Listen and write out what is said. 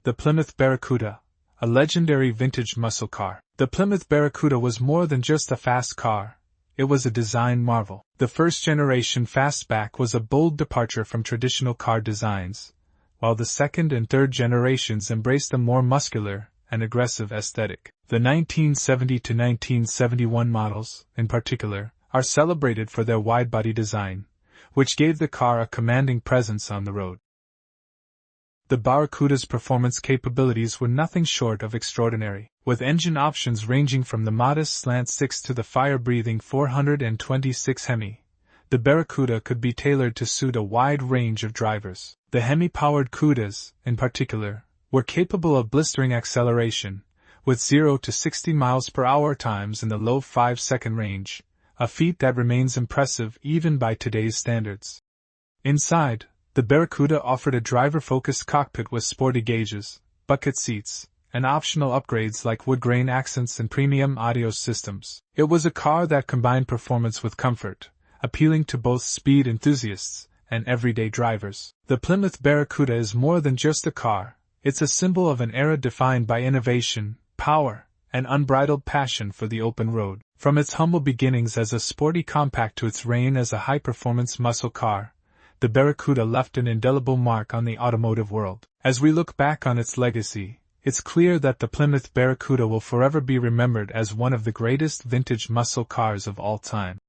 the Plymouth Barracuda, a legendary vintage muscle car. The Plymouth Barracuda was more than just a fast car, it was a design marvel. The first-generation fastback was a bold departure from traditional car designs, while the second and third generations embraced a more muscular and aggressive aesthetic. The 1970 to 1971 models, in particular, are celebrated for their wide-body design, which gave the car a commanding presence on the road. The Barracuda's performance capabilities were nothing short of extraordinary, with engine options ranging from the modest slant 6 to the fire-breathing 426 HEMI. The Barracuda could be tailored to suit a wide range of drivers. The HEMI-powered Cudas, in particular, were capable of blistering acceleration, with 0 to 60 miles per hour times in the low 5-second range, a feat that remains impressive even by today's standards. Inside, the Barracuda offered a driver-focused cockpit with sporty gauges, bucket seats, and optional upgrades like wood grain accents and premium audio systems. It was a car that combined performance with comfort, appealing to both speed enthusiasts and everyday drivers. The Plymouth Barracuda is more than just a car, it's a symbol of an era defined by innovation, power, and unbridled passion for the open road. From its humble beginnings as a sporty compact to its reign as a high-performance muscle car, the Barracuda left an indelible mark on the automotive world. As we look back on its legacy, it's clear that the Plymouth Barracuda will forever be remembered as one of the greatest vintage muscle cars of all time.